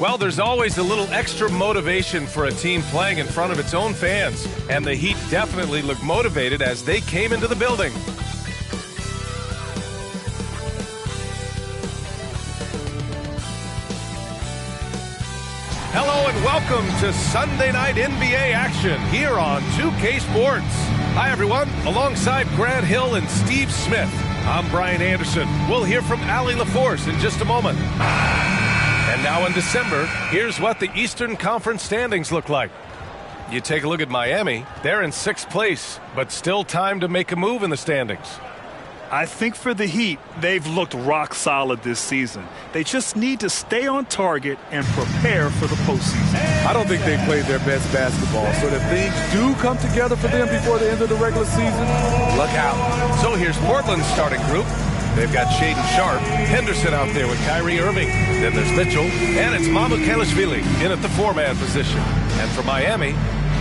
Well, there's always a little extra motivation for a team playing in front of its own fans, and the Heat definitely looked motivated as they came into the building. Hello and welcome to Sunday Night NBA action here on 2K Sports. Hi everyone, alongside Grant Hill and Steve Smith, I'm Brian Anderson. We'll hear from Allie LaForce in just a moment. And now in December, here's what the Eastern Conference standings look like. You take a look at Miami, they're in 6th place, but still time to make a move in the standings. I think for the Heat, they've looked rock solid this season. They just need to stay on target and prepare for the postseason. I don't think they played their best basketball, so if things do come together for them before the end of the regular season, look out. So here's Portland's starting group. They've got Shaedon Sharpe, Henderson out there with Kyrie Irving. Then there's Mitchell, and it's Mamukelashvili in at the 4-man position. And for Miami,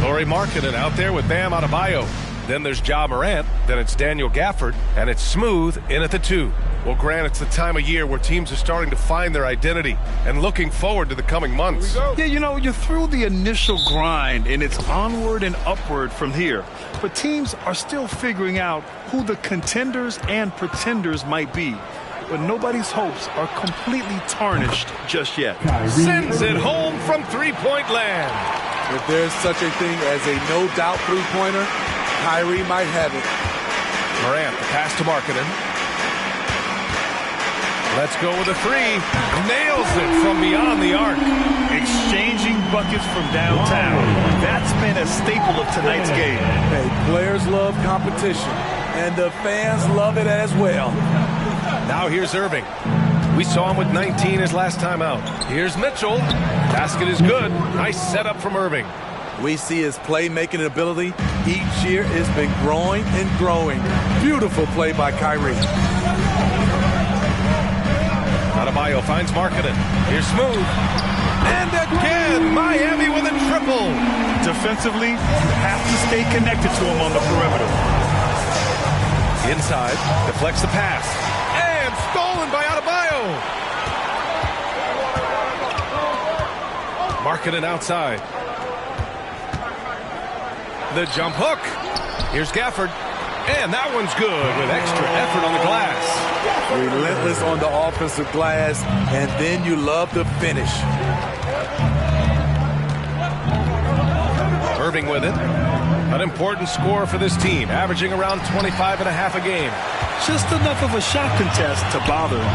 Lauri Markkanen out there with Bam Adebayo. Then there's Ja Morant, then it's Daniel Gafford, and it's Smooth in at the 2. Well, Grant, it's the time of year where teams are starting to find their identity and looking forward to the coming months. Yeah, you know, you're through the initial grind, and it's onward and upward from here. But teams are still figuring out who the contenders and pretenders might be. But nobody's hopes are completely tarnished just yet. Sends it home from three-point land. If there's such a thing as a no-doubt three-pointer, Kyrie might have it. Morant, the pass to Markkanen. Let's go with a 3. Nails it from beyond the arc. Exchanging buckets from downtown. That's been a staple of tonight's game. Hey, players love competition, and the fans love it as well. Now here's Irving. We saw him with 19 his last time out. Here's Mitchell. Basket is good. Nice setup from Irving. We see his playmaking ability each year has been growing and growing. Beautiful play by Kyrie. Adebayo finds Markkanen. Here's Smooth. And again, Miami with a triple. Defensively, you have to stay connected to him on the perimeter. Inside, deflects the pass. And stolen by Adebayo. Markkanen outside. The jump hook. Here's Gafford. And that one's good with extra effort on the glass. Relentless on the offensive glass, and then you love the finish. Irving with it. An important score for this team, averaging around 25 and a half a game. Just enough of a shot contest to bother him.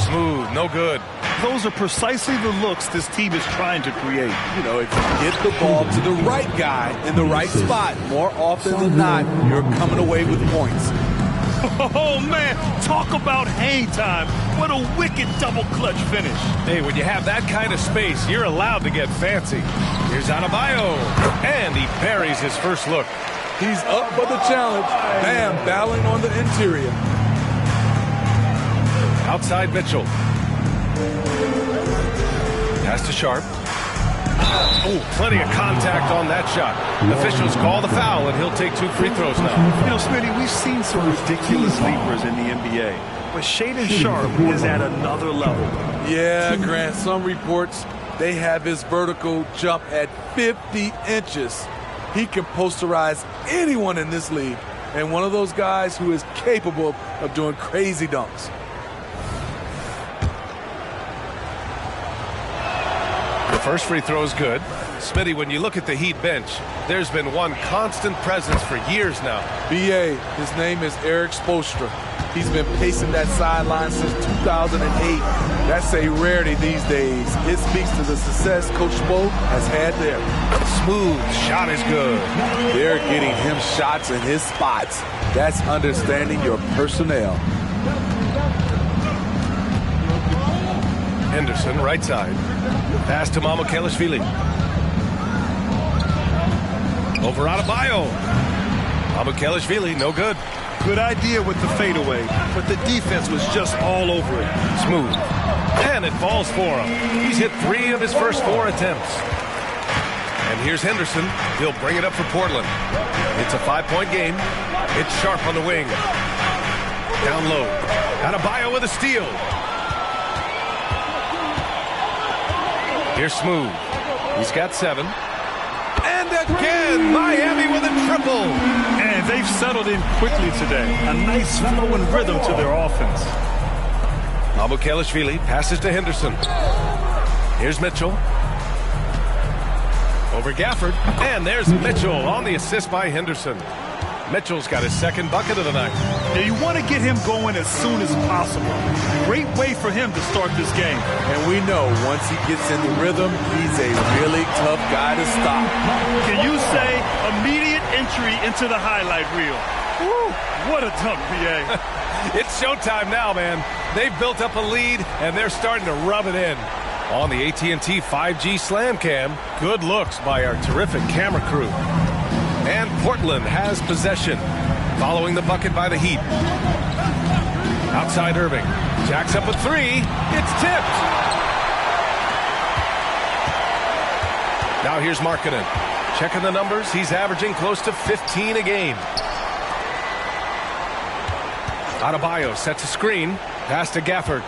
Smooth, no good. Those are precisely the looks this team is trying to create. You know, if you get the ball to the right guy in the right spot, more often than not, you're coming away with points. Oh, man, talk about hang time. What a wicked double clutch finish. Hey, when you have that kind of space, you're allowed to get fancy. Here's Adebayo, and he buries his first look. He's up for the challenge. Bam, battling on the interior. Outside Mitchell. Pass to Sharpe. Oh, plenty of contact on that shot. Officials call the foul, and he'll take 2 free throws now. You know, Smitty, we've seen some ridiculous leapers in the NBA, but Shaedon Sharpe is at another level. Yeah, Grant, some reports, they have his vertical jump at 50 inches. He can posterize anyone in this league, and one of those guys who is capable of doing crazy dunks. First free throw is good. Smitty, when you look at the Heat bench, there's been one constant presence for years now. B.A., his name is Eric Spoelstra. He's been pacing that sideline since 2008. That's a rarity these days. It speaks to the success Coach Spo has had there. Smooth shot is good. They're getting him shots in his spots. That's understanding your personnel. Henderson, right side. Pass to Mamukelashvili. Over Adebayo. Mamukelashvili, no good. Good idea with the fadeaway, but the defense was just all over it. Smooth. And it falls for him. He's hit 3 of his first 4 attempts. And here's Henderson. He'll bring it up for Portland. It's a 5-point game. It's Sharpe on the wing. Down low. Adebayo with a steal. Here's Smooth. He's got 7. And again, Miami with a triple. And they've settled in quickly today. A nice flow and rhythm to their offense. Mamukelashvili passes to Henderson. Here's Mitchell. Over Gafford. And there's Mitchell on the assist by Henderson. Mitchell's got his second bucket of the night. Yeah, you want to get him going as soon as possible. Great way for him to start this game. And we know once he gets in the rhythm, he's a really tough guy to stop. Can you say immediate entry into the highlight reel? Woo, what a dunk, BA. It's showtime now, man. They've built up a lead, and they're starting to rub it in. On the AT&T 5G Slam Cam, good looks by our terrific camera crew. And Portland has possession, following the bucket by the Heat. Outside Irving. Jacks up a 3. It's tipped. Now here's Markkanen. Checking the numbers. He's averaging close to 15 a game. Adebayo sets a screen. Pass to Gafford.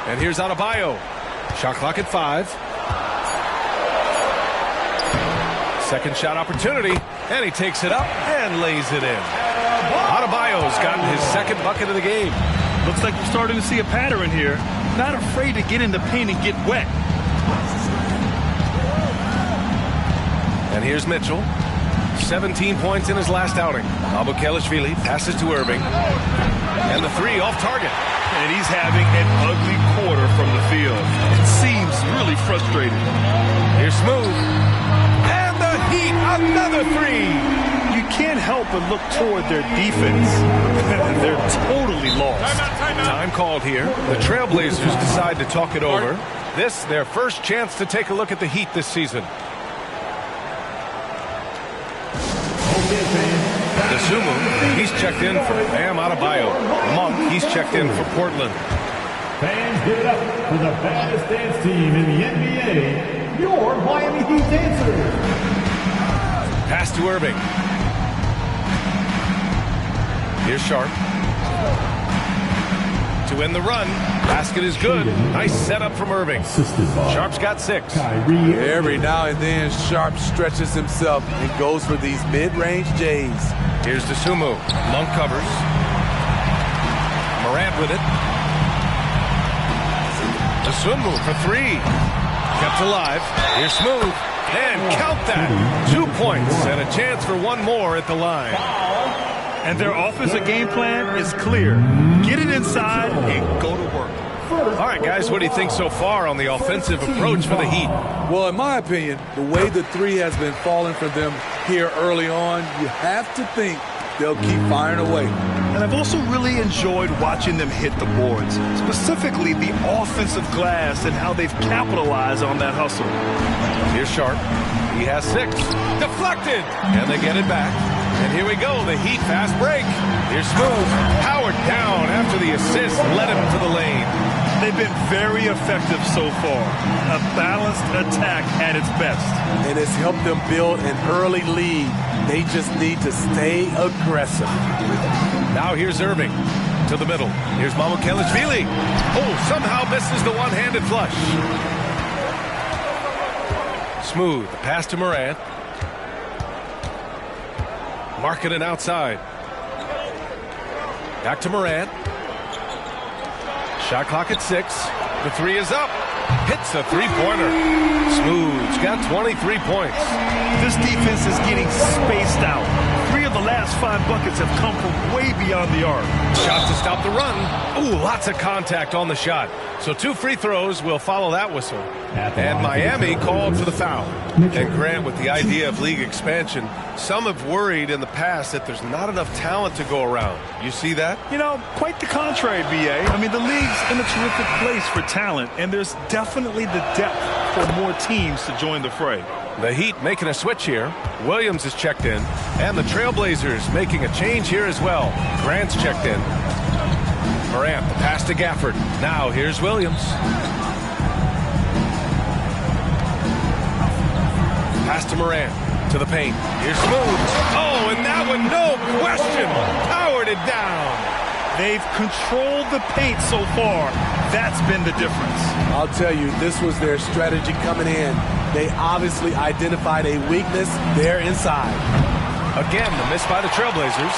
And here's Adebayo. Shot clock at 5. Second shot opportunity, and he takes it up and lays it in. Adebayo's gotten his second bucket of the game. Looks like we're starting to see a pattern here. Not afraid to get in the paint and get wet. And here's Mitchell. 17 points in his last outing. Mamukelashvili passes to Irving. And the 3 off target. And he's having an ugly quarter from the field. It seems really frustrating. Here's Smooth. And the Heat, another 3. You can't help but look toward their defense. They're totally lost. Time called here. The Trailblazers decide to talk it over. This, their first chance to take a look at the Heat this season. Dosunmu, he's checked in for Bam Adebayo. Monk, he's checked in for Portland. Fans, give it up for the baddest dance team in the NBA, your Miami Heat dancers. Pass to Irving. Here's Sharp. To end the run. Basket is good. Nice setup from Irving. Sharp's got 6. Every now and then, Sharp stretches himself and goes for these mid-range J's. Here's Dosunmu. Monk covers. Morant with it. Dosunmu for 3. Kept alive. Here's Smooth. And count that. 2 points and a chance for one more at the line. And their offensive game plan is clear. Get it inside and go to work. All right, guys, what do you think so far on the offensive approach for the Heat? Well, in my opinion, the way the 3 has been falling for them here early on, you have to think they'll keep firing away. And I've also really enjoyed watching them hit the boards, specifically the offensive glass and how they've capitalized on that hustle. Here's Sharp. He has 6. Deflected. And they get it back. And here we go, the Heat fast break. Here's Smooth. Powered down after the assist led him to the lane. They've been very effective so far. A balanced attack at its best. And it's helped them build an early lead. They just need to stay aggressive. Now here's Irving to the middle. Here's Mamukelashvili. Oh, somehow misses the one-handed flush. Smooth, the pass to Morant. Markkanen outside. Back to Morant. Shot clock at 6. The 3 is up. Hits a three-pointer. Smooth's got 23 points. This defense is getting spaced out. 3 of the last 5 buckets have come from way beyond the arc. Shot to stop the run. Ooh, lots of contact on the shot. So 2 free throws will follow that whistle. And Miami called for the foul. And Grant, with the idea of league expansion, some have worried in the past that there's not enough talent to go around. You see that? You know, quite the contrary, BA. I mean, the league's in a terrific place for talent, and there's definitely the depth for more teams to join the fray. The Heat making a switch here. Williams is checked in. And the Trailblazers making a change here as well. Grant's checked in. Morant, the pass to Gafford. Now here's Williams. Pass to Morant. To the paint. Here's Smooth. Oh, and that one, no question, powered it down. They've controlled the paint so far. That's been the difference. I'll tell you, this was their strategy coming in. They obviously identified a weakness there inside. Again, the miss by the Trailblazers.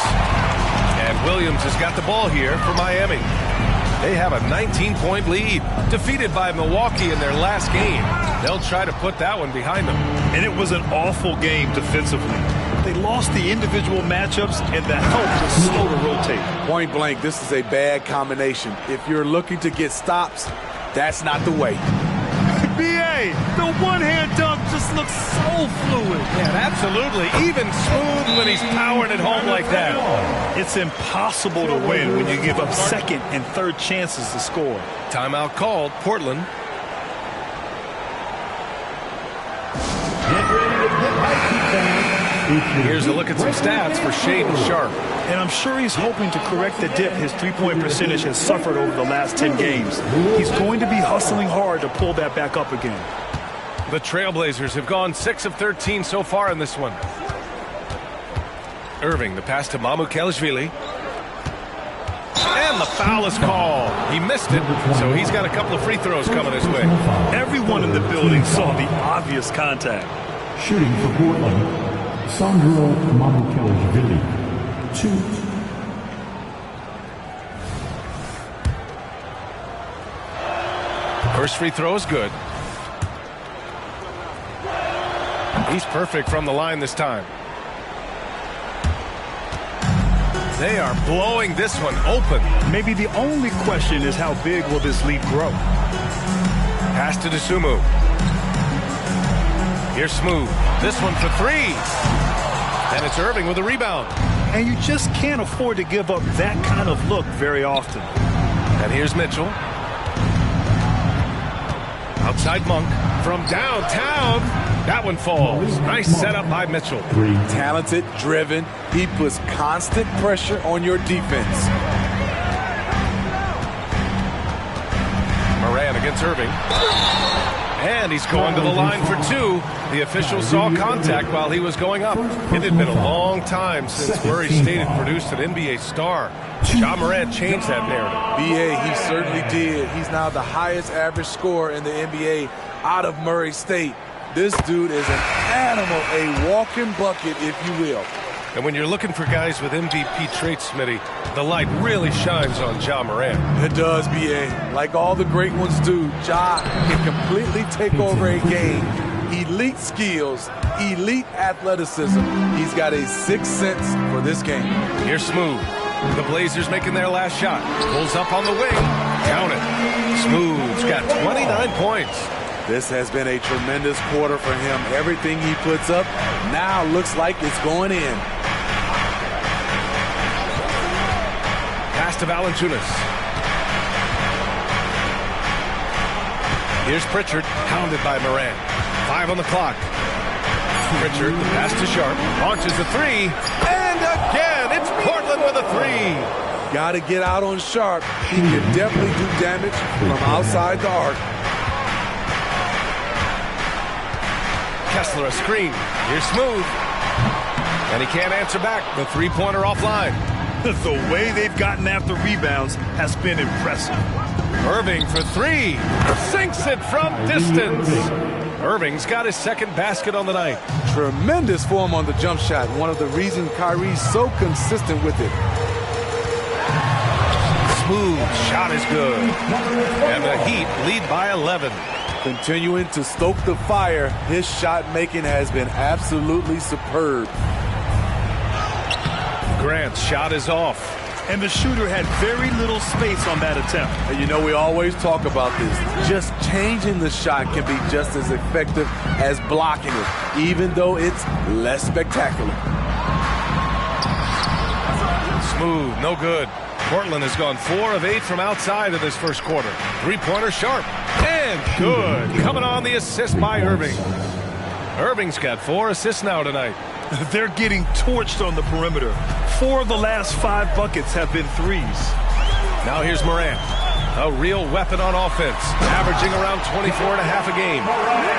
And Williams has got the ball here for Miami. They have a 19-point lead, defeated by Milwaukee in their last game. They'll try to put that one behind them. And it was an awful game defensively. They lost the individual matchups, and the help was slow to rotate. Point blank, this is a bad combination. If you're looking to get stops, that's not the way. B.A., the one-hand dunk just looks so fluid. Yeah, absolutely. Even smooth when he's powering it home like that. It's impossible to win when you give up second and third chances to score. Timeout called, Portland. Here's a look at some stats for Shaedon Sharpe. And I'm sure he's hoping to correct the dip his three-point percentage has suffered over the last 10 games. He's going to be hustling hard to pull that back up again. The Trailblazers have gone 6 of 13 so far in this one. Irving, the pass to Mamukelashvili. And the foul is called. He missed it, so he's got a couple of free throws coming his way. Everyone in the building saw the obvious contact. Shooting for Portland, Sandro Mamukelashvili. 2. First free throw is good. He's perfect from the line this time. They are blowing this one open. Maybe the only question is how big will this lead grow? Pass to Dosunmu. Here's Smooth. This one for 3. And it's Irving with a rebound. And you just can't afford to give up that kind of look very often. And here's Mitchell. Outside Monk from downtown. That one falls. Nice setup by Mitchell. Talented, driven. He puts constant pressure on your defense. Moran against Irving. And he's going to the line for 2. The official saw contact while he was going up. It had been a long time since Murray State had produced an NBA star. Ja Morant changed that narrative. B.A., he certainly did. He's now the highest average scorer in the NBA out of Murray State. This dude is an animal, a walking bucket, if you will. And when you're looking for guys with MVP traits, Smitty, the light really shines on Ja Morant. It does, B.A. Like all the great ones do, Ja can completely take over a game. Elite skills, elite athleticism. He's got a sixth sense for this game. Here's Smooth. The Blazers making their last shot. Pulls up on the wing. Count it. Smooth's got 29 points. This has been a tremendous quarter for him. Everything he puts up now looks like it's going in. Pass to Valanciunas. Here's Pritchard, pounded by Morant. 5 on the clock. Pritchard, the pass to Sharpe, launches a 3, and again, it's Portland with a 3. Got to get out on Sharpe. He can definitely do damage from outside the arc. Kessler a screen. Here's Smooth. And he can't answer back. The three-pointer offline. The way they've gotten after rebounds has been impressive. Irving for 3. Sinks it from distance. Irving's got his second basket on the night. Tremendous form on the jump shot. One of the reasons Kyrie's so consistent with it. Smooth shot is good. And the Heat lead by 11. Continuing to stoke the fire, his shot making has been absolutely superb. Grant's shot is off. And the shooter had very little space on that attempt. And you know, we always talk about this. Just changing the shot can be just as effective as blocking it, even though it's less spectacular. Smooth, no good. Portland has gone 4 of 8 from outside of this first quarter. Three-pointer Sharpe. And good. Coming on the assist by Irving. Irving's got 4 assists now tonight. They're getting torched on the perimeter. 4 of the last 5 buckets have been threes. Now here's Morant. A real weapon on offense. Averaging around 24 and a half a game.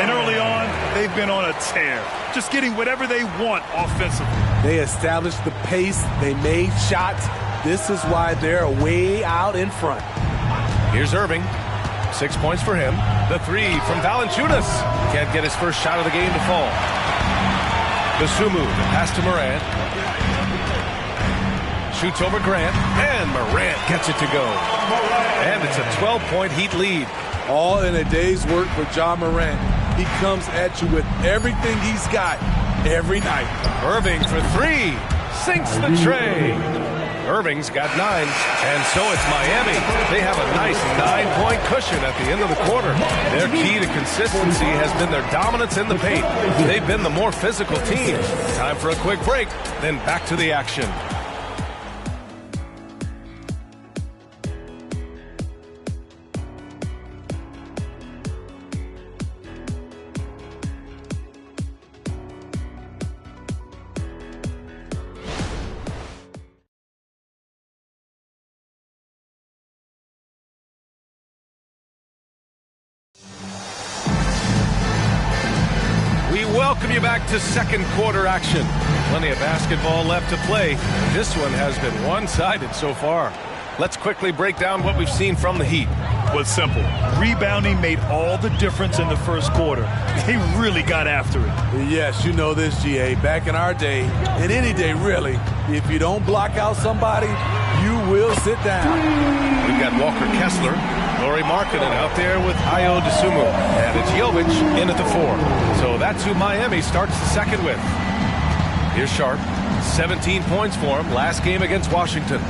And early on, they've been on a tear. Just getting whatever they want offensively. They established the pace. They made shots. This is why they're way out in front. Here's Irving. 6 points for him. The three from Valanciunas. Can't get his first shot of the game to fall. Dosunmu, the pass to Morant. Shoots over Grant, and Morant gets it to go. And it's a 12-point Heat lead. All in a day's work for Ja Morant. He comes at you with everything he's got every night. Irving for three. Sinks the tray. Irving's got 9, and so it's Miami. They have a nice 9-point cushion at the end of the quarter. Their key to consistency has been their dominance in the paint. They've been the more physical team. Time for a quick break, then back to the action. Welcome you back to second quarter action. Plenty of basketball left to play. This one has been one-sided so far. Let's quickly break down what we've seen from the Heat. Was simple. Rebounding made all the difference in the first quarter. They really got after it. Yes, you know this, GA. Back in our day, and any day really, if you don't block out somebody, you will sit down. We've got Walker Kessler, Lauri Markkanen out there with Ayo Dosunmu, and it's Jovic in at the 4. So that's who Miami starts the second with. Here's Sharp, 17 points for him last game against Washington.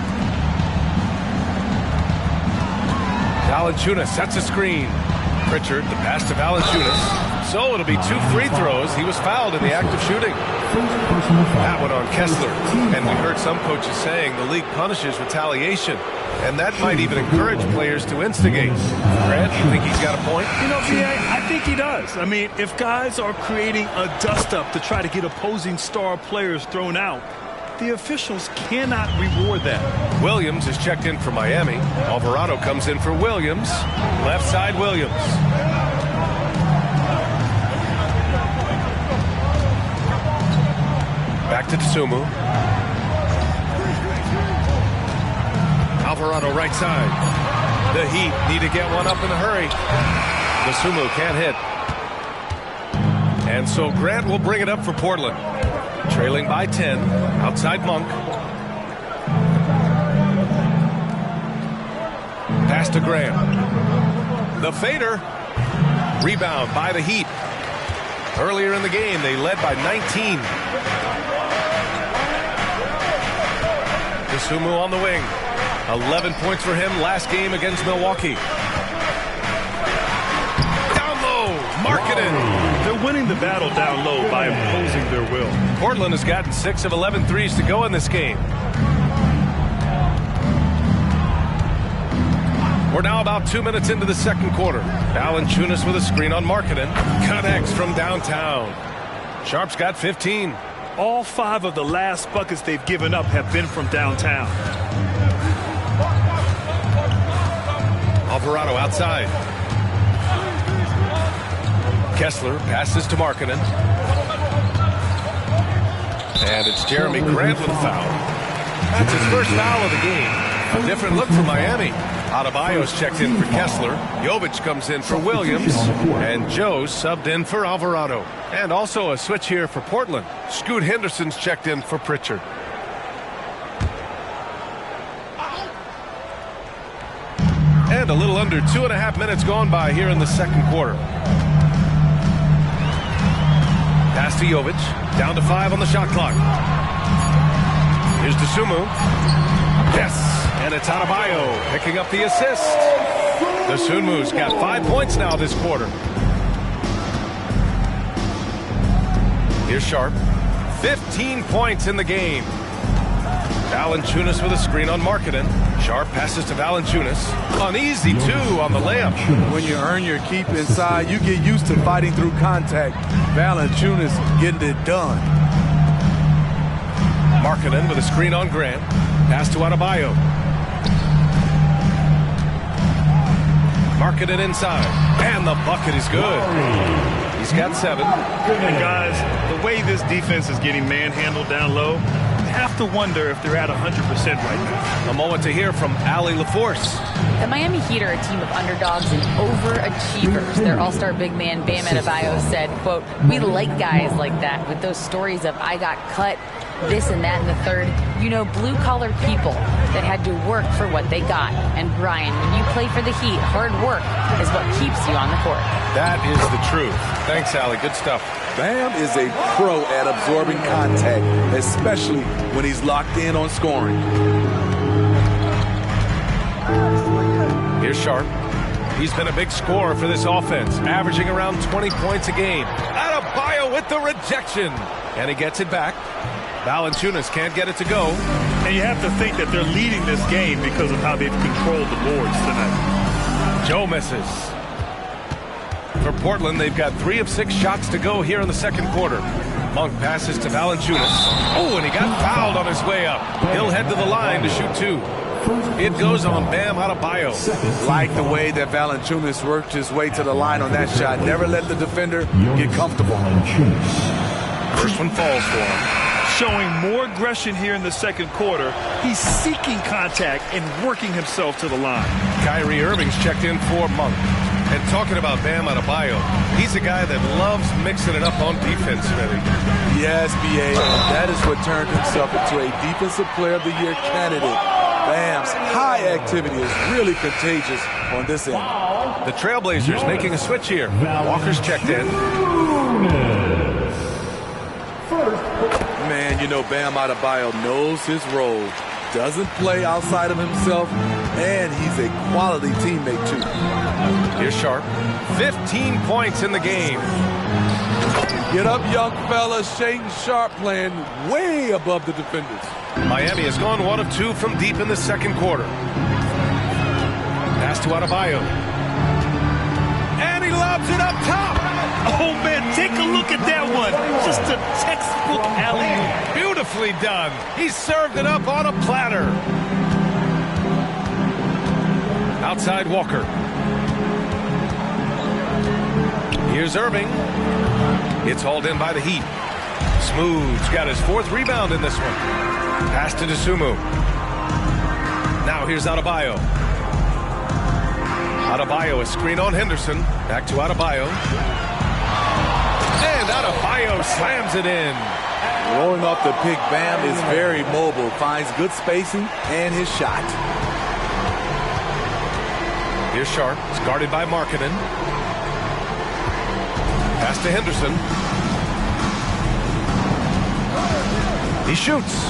Valanciunas sets a screen. Pritchard, the pass to Valanciunas. So it'll be 2 free throws. He was fouled in the act of shooting. That one on Kessler. And we heard some coaches saying the league punishes retaliation. And that might even encourage players to instigate. Grant, you think he's got a point? You know, BA, I think he does. I mean, if guys are creating a dust-up to try to get opposing star players thrown out, the officials cannot reward that. Williams is checked in for Miami. Alvarado comes in for Williams. Left side Williams. Back to Dosunmu. Alvarado right side. The Heat need to get one up in a hurry. Dosunmu can't hit. And so Grant will bring it up for Portland. Trailing by 10. Outside Monk. Pass to Graham. The fader. Rebound by the Heat. Earlier in the game, they led by 19. Dosunmu on the wing. 11 points for him last game against Milwaukee. Down low. Markkanen. They're winning the battle down low by imposing their will. Portland has gotten 6 of 11 threes to go in this game. We're now about 2 minutes into the second quarter. Valanciunas with a screen on Markkanen. Connects from downtown. Sharp's got 15. All 5 of the last buckets they've given up have been from downtown. Alvarado outside. Kessler passes to Markkanen. And it's Jeremy Grant with a foul. That's his first foul of the game. A different look for Miami. Adebayo's checked in for Kessler. Jovic comes in for Williams. And Joe subbed in for Alvarado. And also a switch here for Portland. Scoot Henderson's checked in for Pritchard. And a little under 2.5 minutes gone by here in the second quarter. Pass to Jovic. Down to 5 on the shot clock. Here's Dosunmu. Yes. And it's Adebayo picking up the assist. Dosunmu's got 5 points now this quarter. Here's Sharp. 15 points in the game. Valanciunas with a screen on Markkanen. Sharp passes to Valanciunas. An easy 2 on the layup. When you earn your keep inside, you get used to fighting through contact. Valanciunas getting it done. Markkanen with a screen on Grant. Pass to Adebayo. Markkanen inside. And the bucket is good. He's got 7. And guys, the way this defense is getting manhandled down low, have to wonder if they're at 100% right now. A moment to hear from Allie LaForce. The Miami Heat are a team of underdogs and overachievers. Their all-star big man, Bam Adebayo, said, quote, "We like guys like that with those stories of I got cut, this and that in the third. You know, blue-collar people that had to work for what they got. And Brian, when you play for the Heat, hard work is what keeps you on the court." That is the truth. Thanks, Allie. Good stuff. Bam is a pro at absorbing contact, especially when he's locked in on scoring. Here's Sharp. He's been a big scorer for this offense, averaging around 20 points a game. Adebayo with the rejection. And he gets it back. Valanciunas can't get it to go. And you have to think that they're leading this game because of how they've controlled the boards tonight. Joe misses. For Portland, they've got 3 of 6 shots to go here in the second quarter. Monk passes to Valanciunas. Oh, and he got fouled on his way up. He'll head to the line to shoot 2. It goes on Bam Adebayo. Like the way that Valanciunas worked his way to the line on that shot. Never let the defender get comfortable. First one falls for him. Showing more aggression here in the second quarter. He's seeking contact and working himself to the line. Kyrie Irving's checked in for Monk. And talking about Bam Adebayo, he's a guy that loves mixing it up on defense, Smitty. Yes, B.A. That is what turned himself into a Defensive Player of the Year candidate. Bam's high activity is really contagious on this end. The Trailblazers making a switch here. Walker's checked in. Man, you know Bam Adebayo knows his role. Doesn't play outside of himself, and he's a quality teammate, too. Here's Sharp. 15 points in the game. Get up, young fella. Shaedon Sharp playing way above the defenders. Miami has gone 1 of 2 from deep in the second quarter. Pass to Adebayo. And he lobs it up top. Oh, man, take a look at that one. Just a textbook alley-oop. Beautifully done. He served it up on a platter. Outside Walker. Here's Irving. It's hauled in by the Heat. Smooth's got his 4th rebound in this one. Pass to Dosunmu. Now here's Adebayo. Adebayo, a screen on Henderson. Back to Adebayo. And Adebayo slams it in. Rolling off the pick, Bam is very mobile. Finds good spacing and his shot. Here's Sharp. It's guarded by Markkanen. Pass to Henderson. He shoots.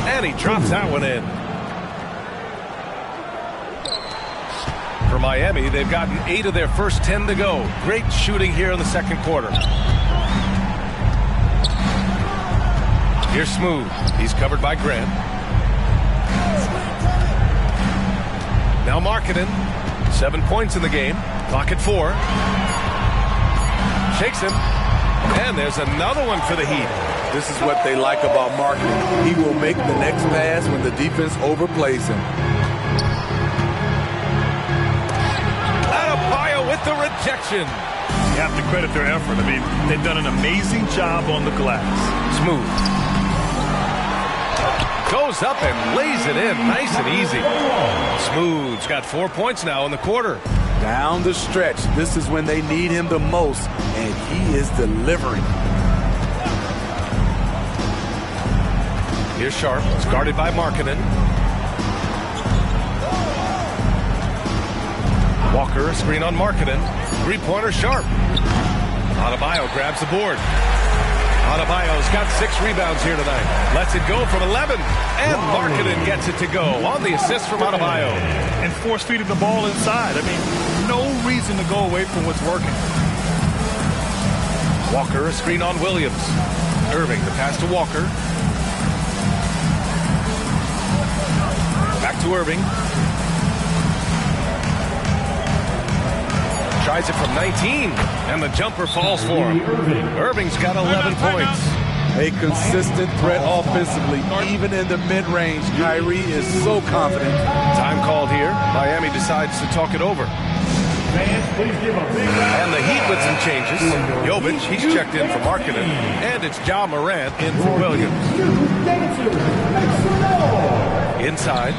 And he drops that one in. For Miami, they've gotten 8 of their first 10 to go. Great shooting here in the second quarter. Here's Smooth. He's covered by Grant. Now Markkanen. 7 points in the game. Clock at 4. Shakes him. And there's another one for the Heat. This is what they like about Markkanen. He will make the next pass when the defense overplays him. Adebayo with the rejection. You have to credit their effort. I mean, they've done an amazing job on the glass. Smooth. Goes up and lays it in nice and easy. Smooth's got 4 points now in the quarter. Down the stretch, this is when they need him the most, and he is delivering. Here's Sharp. It's guarded by Markkanen. Walker, a screen on Markkanen. 3-pointer Sharp. Adebayo grabs the board. Adebayo's got 6 rebounds here tonight. Lets it go from 11. And Markkanen gets it to go on the assist from Adebayo. And force-feeding the ball inside. I mean, no reason to go away from what's working. Walker, a screen on Williams. Irving, the pass to Walker. Back to Irving. Tries it from 19, and the jumper falls for him. Irving's got 11 points. A consistent threat offensively, even in the mid-range. Kyrie is so confident. Time called here. Miami decides to talk it over. Fans, please give a big round. And the Heat with some changes. Jovic Jovic, he's checked in for Marketing. And it's Ja Morant in for Williams. Inside.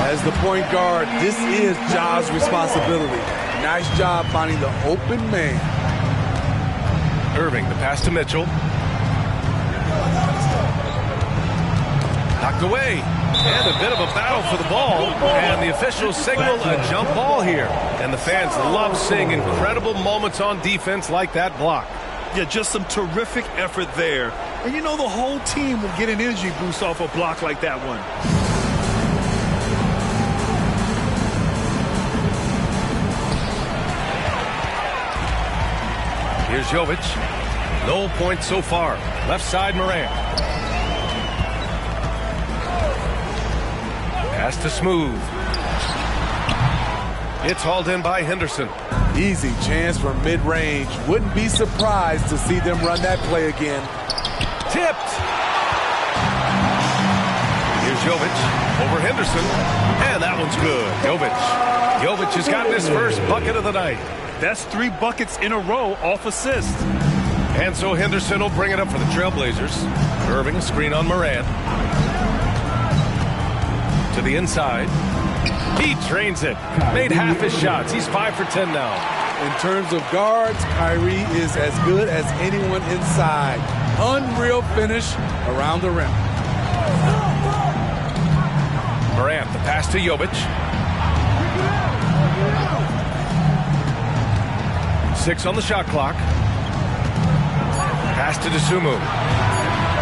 As the point guard, this is Ja's responsibility. Nice job finding the open man. Irving, the pass to Mitchell. Knocked away. And a bit of a battle for the ball. And the officials signal a jump ball here. And the fans love seeing incredible moments on defense like that block. Yeah, just some terrific effort there. And you know the whole team will get an energy boost off a block like that one. Here's Jovic. No points so far. Left side, Morant. Pass to Smooth. It's hauled in by Henderson. Easy chance from mid-range. Wouldn't be surprised to see them run that play again. Tipped. Here's Jovic over Henderson. And that one's good. Jovic has gotten his first bucket of the night. That's 3 buckets in a row off assist. And so Henderson will bring it up for the Trailblazers. Irving, a screen on Morant. To the inside. He drains it. Made half his shots. He's 5 for 10 now. In terms of guards, Kyrie is as good as anyone inside. Unreal finish around the rim. Morant, the pass to Jovic. 6 on the shot clock. Pass to Dosunmu.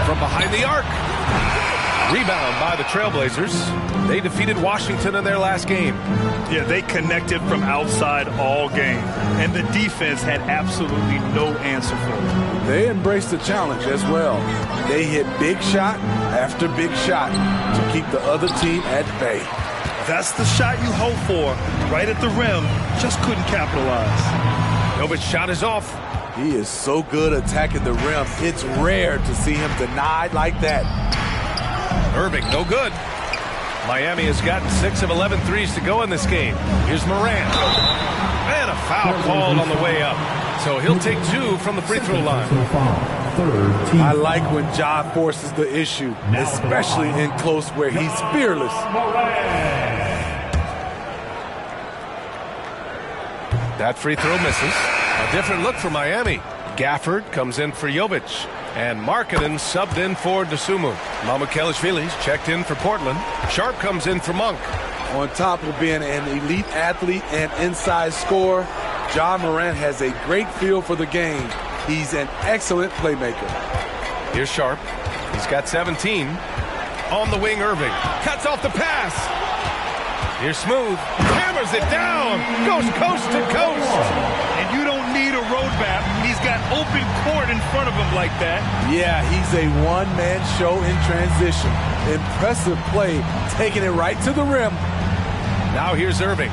From behind the arc. Rebound by the Trailblazers. They defeated Washington in their last game. Yeah, they connected from outside all game. And the defense had absolutely no answer for it. They embraced the challenge as well. They hit big shot after big shot to keep the other team at bay. That's the shot you hope for. Right at the rim. Just couldn't capitalize. Jovic's shot is off. He is so good attacking the rim. It's rare to see him denied like that. Irving, no good. Miami has gotten 6 of 11 threes to go in this game. Here's Morant. And a foul called on the way up. So he'll take 2 from the free throw line. I like when Ja forces the issue, especially in close where he's fearless. That free throw misses. A different look for Miami. Gafford comes in for Jovic. And Markkanen subbed in for Dosunmu. Mamukelashvili's checked in for Portland. Sharp comes in for Monk. On top of being an elite athlete and inside scorer, Ja Morant has a great feel for the game. He's an excellent playmaker. Here's Sharp. He's got 17. On the wing, Irving. Cuts off the pass. Here's Smooth. Hammers it down. Goes coast to coast. And you don't need a roadmap. He's got open court in front of him like that. Yeah, he's a one-man show in transition. Impressive play, taking it right to the rim. Now here's Irving.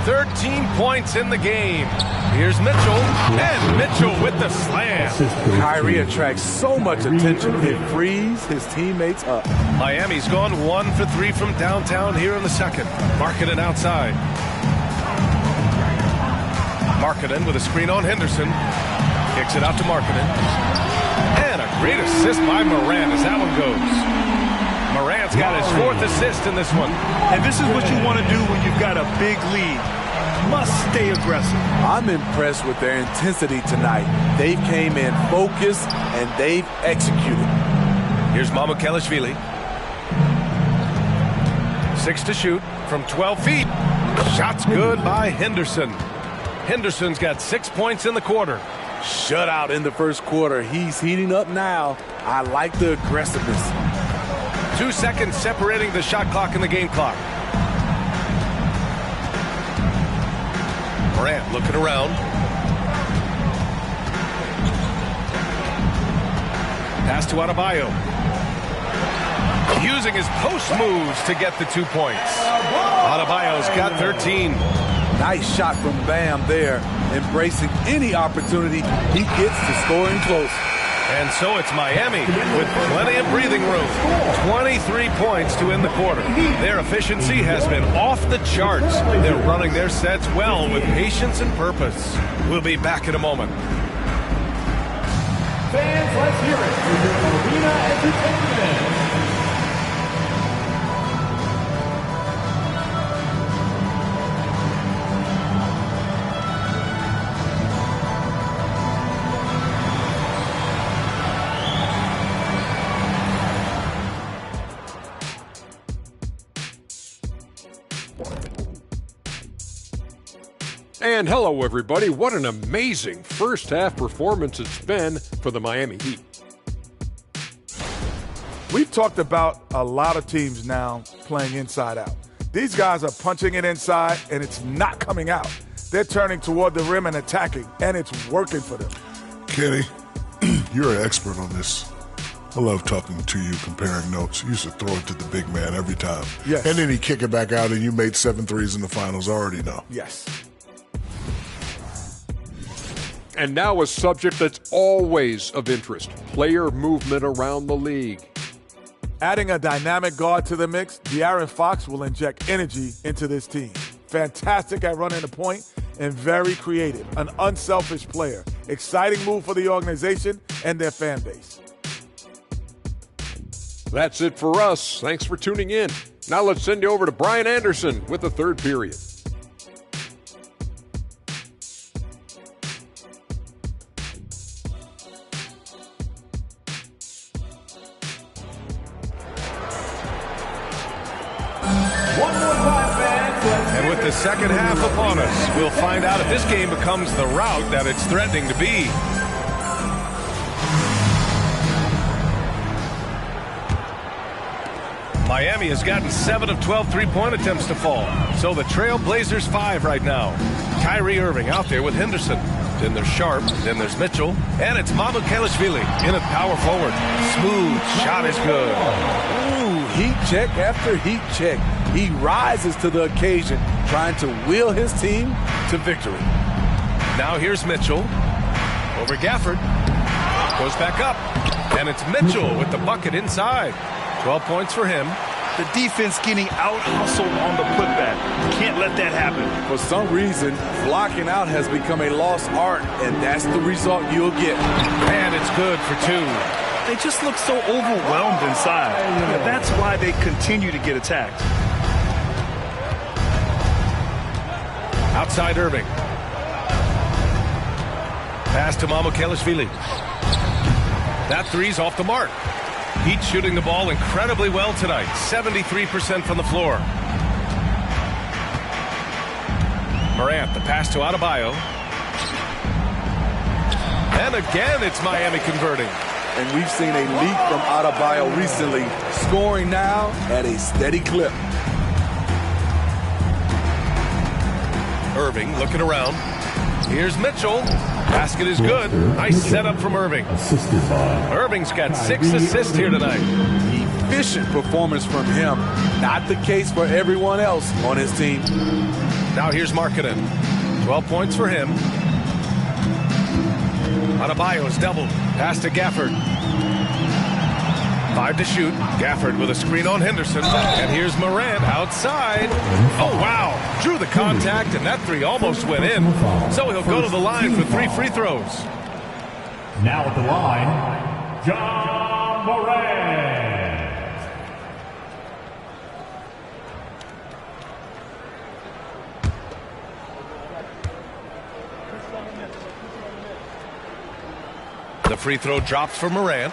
13 points in the game. Here's Mitchell. And Mitchell with the slam. Kyrie attracts so much attention. It frees his teammates up. Miami's gone 1 for 3 from downtown here in the second. Markkanen outside. Markkanen with a screen on Henderson. Kicks it out to Markkanen. And a great assist by Morant as that one goes. Morant's got his 4th assist in this one. And this is what you want to do when you've got a big lead. Must stay aggressive. I'm impressed with their intensity tonight. They came in focused and they've executed. Here's Mamukelashvili. 6 to shoot from 12 feet. Shot's good by Henderson. Henderson's got 6 points in the quarter. Shutout in the first quarter. He's heating up now. I like the aggressiveness. 2 seconds separating the shot clock and the game clock. Morant looking around. Pass to Adebayo. Using his post moves to get the 2 points. Adebayo's got 13. Nice shot from Bam there. Embracing any opportunity he gets to scoring close. And so it's Miami with plenty of breathing room. 23 points to end the quarter. Their efficiency has been off the charts. They're running their sets well with patience and purpose. We'll be back in a moment. Fans, let's hear it for your arena entertainment. And hello, everybody. What an amazing first-half performance it's been for the Miami Heat. We've talked about a lot of teams now playing inside out. These guys are punching it inside, and it's not coming out. They're turning toward the rim and attacking, and it's working for them. Kenny, you're an expert on this. I love talking to you, comparing notes. You used to throw it to the big man every time. Yes. And then he'd kick it back out, and you made 7 threes in the finals. I already know. Yes. And now a subject that's always of interest, player movement around the league. Adding a dynamic guard to the mix, De'Aaron Fox will inject energy into this team. Fantastic at running the point and very creative. An unselfish player. Exciting move for the organization and their fan base. That's it for us. Thanks for tuning in. Now let's send you over to Brian Anderson with the third period. And with the second half upon us, we'll find out if this game becomes the rout that it's threatening to be. Miami has gotten 7 of 12 three-point attempts to fall. So the Trail Blazers 5 right now. Kyrie Irving out there with Henderson. Then there's Sharp. Then there's Mitchell. And it's Mamukelashvili in at power forward. Smooth shot is good. Ooh, heat check after heat check. He rises to the occasion, trying to wheel his team to victory. Now here's Mitchell. Over Gafford. Goes back up. And it's Mitchell with the bucket inside. 12 points for him. The defense getting out-hustled on the putback. Can't let that happen. For some reason, blocking out has become a lost art, and that's the result you'll get. And it's good for 2. They just look so overwhelmed inside. And that's why they continue to get attacked. Outside Irving. Pass to Mamukelashvili. That three's off the mark. Heat shooting the ball incredibly well tonight. 73% from the floor. Morant, the pass to Adebayo. And again, it's Miami converting. And we've seen a leap from Adebayo recently, scoring now at a steady clip. Irving looking around. Here's Mitchell. Basket is good. Nice setup from Irving. Irving's got 6 assists here tonight. Efficient performance from him. Not the case for everyone else on his team. Now here's Markkanen. 12 points for him. Adebayo's doubled. Pass to Gafford. 5 to shoot. Gafford with a screen on Henderson. And here's Morant outside. Oh, wow. Drew the contact, and that three almost went in. So he'll go to the line for 3 free throws. Now at the line, John Morant. The free throw drops for Morant.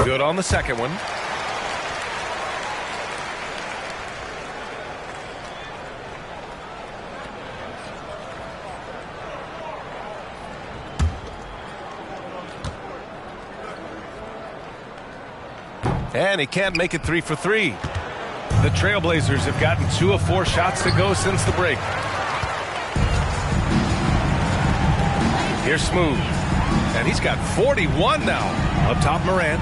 Good on the second one. And he can't make it 3 for 3. The Trailblazers have gotten 2 of 4 shots to go since the break. Here's Smooth. And he's got 41 now. Up top, Morant.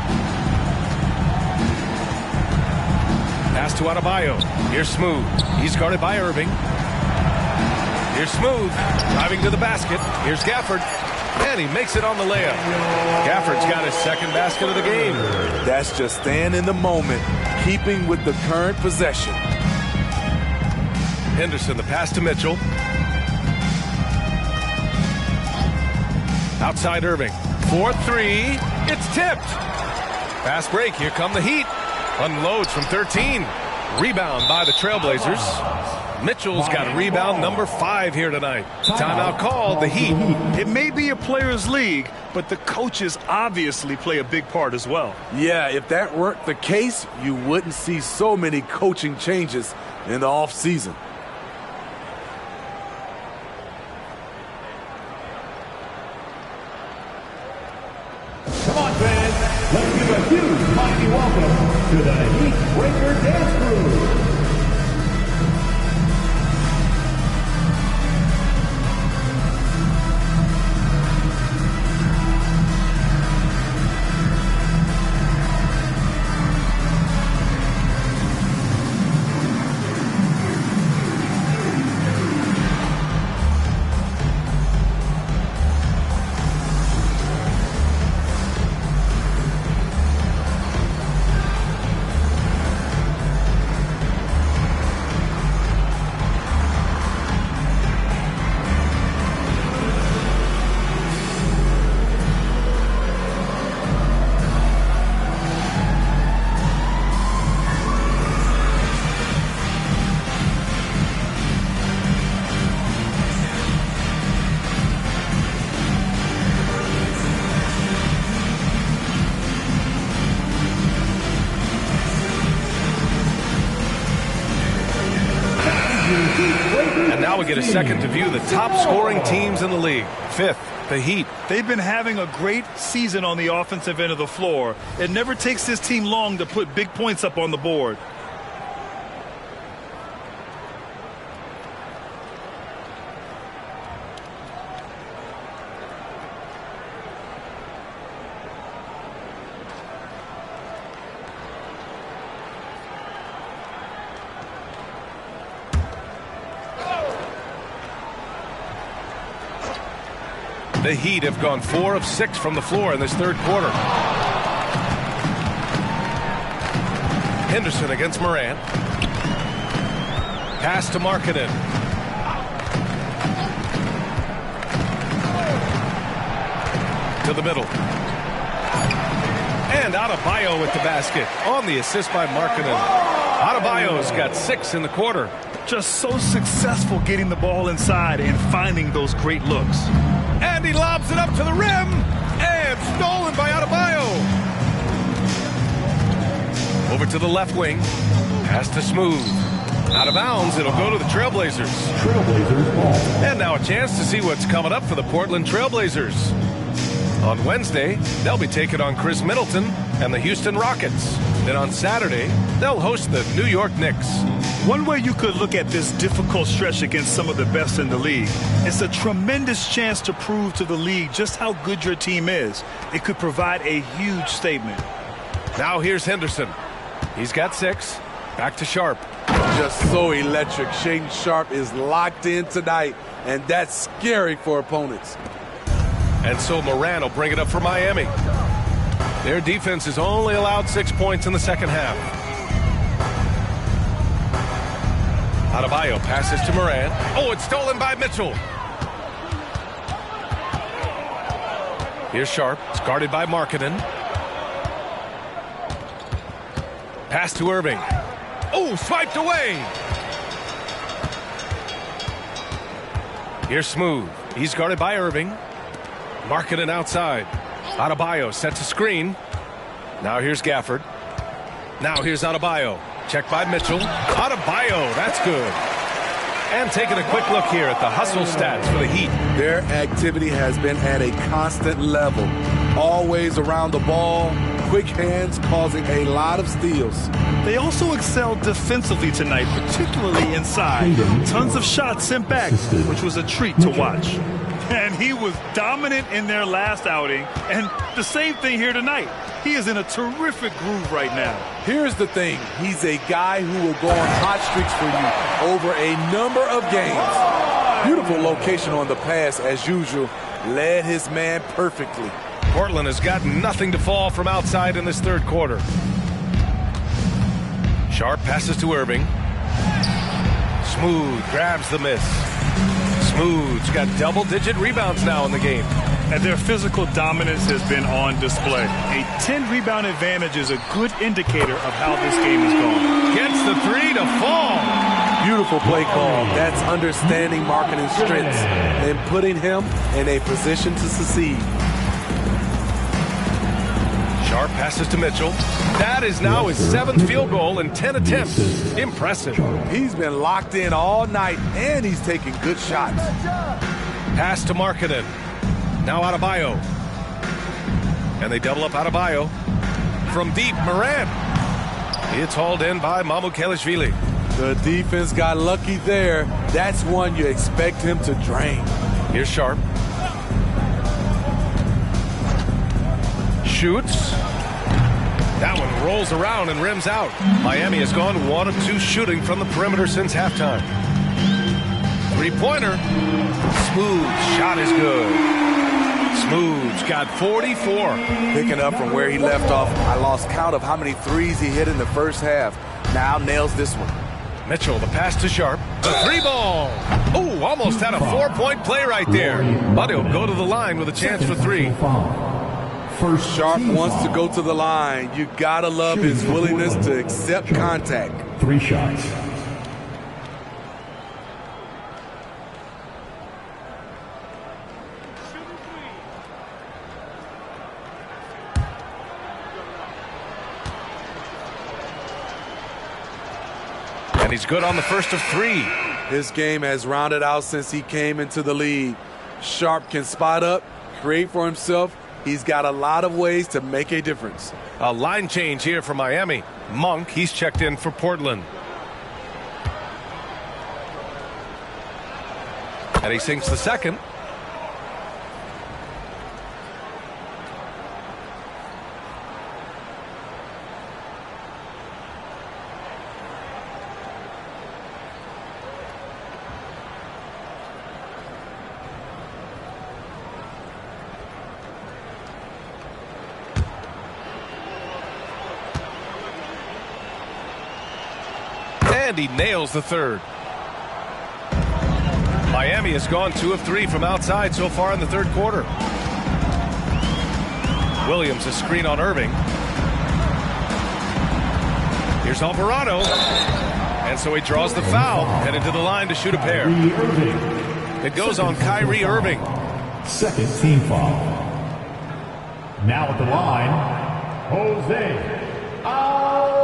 Pass to Adebayo. Here's Smooth. He's guarded by Irving. Here's Smooth. Driving to the basket. Here's Gafford. And he makes it on the layup. Gafford's got his second basket of the game. That's just staying in the moment, keeping with the current possession. Henderson, the pass to Mitchell. Outside Irving. 4-3. It's tipped. Fast break. Here come the Heat. Unloads from 13. Rebound by the Trailblazers. Mitchell's got rebound number 5 here tonight. Timeout called, the Heat. It may be a players' league, but the coaches obviously play a big part as well. Yeah, if that weren't the case, you wouldn't see so many coaching changes in the offseason. Come on, fans. Let's give a huge mighty welcome to the Heat Breaker Dance Crew. And now we get a second to view the top scoring teams in the league. 5th, the Heat. They've been having a great season on the offensive end of the floor. It never takes this team long to put big points up on the board. The Heat have gone 4 of 6 from the floor in this third quarter. Henderson against Morant. Pass to Markkanen. To the middle. And Adebayo with the basket on the assist by Markkanen. Adebayo's got 6 in the quarter. Just so successful getting the ball inside and finding those great looks. And he lobs it up to the rim. And stolen by Adebayo. Over to the left wing. Pass to Smooth. Out of bounds. It'll go to the Trailblazers. Trailblazers ball. And now a chance to see what's coming up for the Portland Trailblazers. On Wednesday, they'll be taking on Chris Middleton and the Houston Rockets. Then on Saturday, they'll host the New York Knicks. One way you could look at this difficult stretch against some of the best in the league, it's a tremendous chance to prove to the league just how good your team is. It could provide a huge statement. Now here's Henderson. He's got 6. Back to Sharp. Just so electric. Shaedon Sharpe is locked in tonight, and that's scary for opponents. And so Moran will bring it up for Miami. Their defense has only allowed 6 points in the second half. Adebayo passes to Moran. Oh, it's stolen by Mitchell. Here's Sharp. It's guarded by Markkanen. Pass to Irving. Oh, swiped away. Here's Smooth. He's guarded by Irving. Markkanen outside. Adebayo sets a screen. Now here's Gafford. Now here's Adebayo. Checked by Mitchell. Adebayo, that's good. And taking a quick look here at the hustle stats for the Heat. Their activity has been at a constant level. Always around the ball. Quick hands causing a lot of steals. They also excelled defensively tonight, particularly inside. Tons of shots sent back, which was a treat to watch. And he was dominant in their last outing, and the same thing here tonight. He is in a terrific groove right now. Here's the thing. He's a guy who will go on hot streaks for you over a number of games. Beautiful location on the pass as usual, led his man perfectly. Portland has got nothing to fall from outside in this third quarter. Sharp passes to Irving. Smooth grabs the miss. Smooth's got double-digit rebounds now in the game. And their physical dominance has been on display. A 10-rebound advantage is a good indicator of how this game is going. Gets the three to fall. Beautiful play call. That's understanding marketing strengths and putting him in a position to succeed. Sharp passes to Mitchell. That is now his 7th field goal in 10 attempts. Impressive. He's been locked in all night, and he's taking good shots. Pass to Markkanen. Now Adebayo. And they double up Adebayo. From deep, Morant. It's hauled in by Mamukelashvili. The defense got lucky there. That's one you expect him to drain. Here's Sharp. Shoots. That one rolls around and rims out. Miami has gone 1 of 2 shooting from the perimeter since halftime. Three-pointer. Smooth shot is good. Smooth's got 44. Picking up from where he left off, I lost count of how many threes he hit in the first half. Now nails this one. Mitchell, the pass to Sharp. The 3-ball. Oh, almost had a 4-point play right there. But he'll go to the line with a chance for 3. Sharp wants to go to the line. You gotta love his willingness to accept contact. 3 shots. And he's good on the first of 3. His game has rounded out since he came into the league. Sharp can spot up, create for himself. He's got a lot of ways to make a difference. A line change here for Miami. Monk, he's checked in for Portland. And he sinks the second. And he nails the third. Miami has gone 2 of 3 from outside so far in the third quarter. Williams, a screen on Irving. Here's Alvarado. And so he draws the foul, headed to the line to shoot a pair. It goes on Kyrie Irving. Second team foul. Now at the line, Jose Alvarado.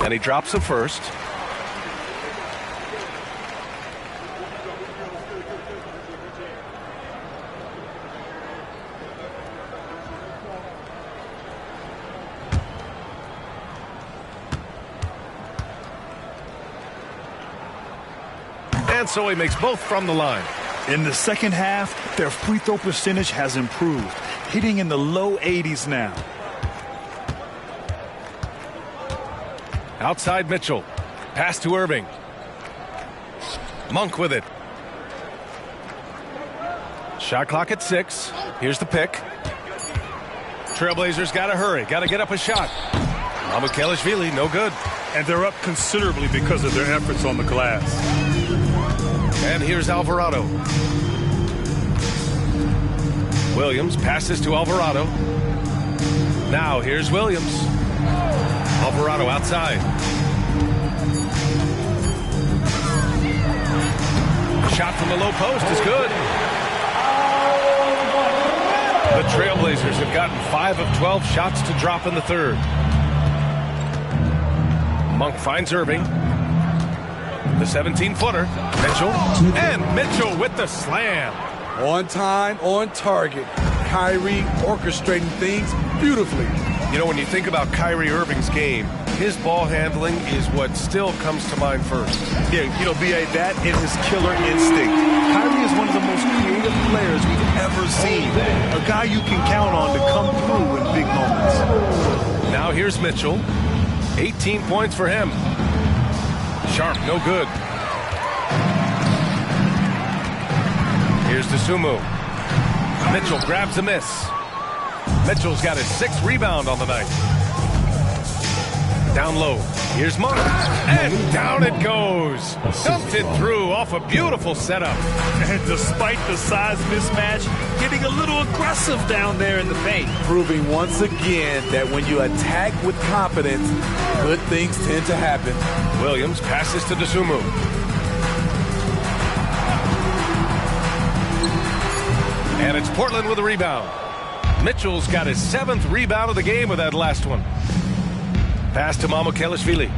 And he drops the first. And so he makes both from the line. In the second half, their free throw percentage has improved, hitting in the low 80s now. Outside Mitchell. Pass to Irving. Monk with it. Shot clock at 6. Here's the pick. Trailblazers got to hurry. Got to get up a shot. Mamukelashvili, no good. And they're up considerably because of their efforts on the glass. And here's Alvarado. Williams passes to Alvarado. Now here's Williams. Alvarado outside. Shot from the low post is good. The Trailblazers have gotten 5 of 12 shots to drop in the third. Monk finds Irving. The 17-footer. Mitchell. And Mitchell with the slam. On time, on target. Kyrie orchestrating things beautifully. You know, when you think about Kyrie Irving's game, his ball handling is what still comes to mind first. Yeah, B.A., that is his killer instinct. Kyrie is one of the most creative players we've ever seen. A guy you can count on to come through in big moments. Now here's Mitchell. 18 points for him. Sharp, no good. Here's Dosunmu. Mitchell grabs a miss. Mitchell's got his 6th rebound on the night. Down low. Here's Monk. And down it goes. Dumped it through off a beautiful setup. And despite the size mismatch, getting a little aggressive down there in the paint. Proving once again that when you attack with confidence, good things tend to happen. Williams passes to Dosunmu. And it's Portland with a rebound. Mitchell's got his 7th rebound of the game with that last one. Pass to Mamukelashvili.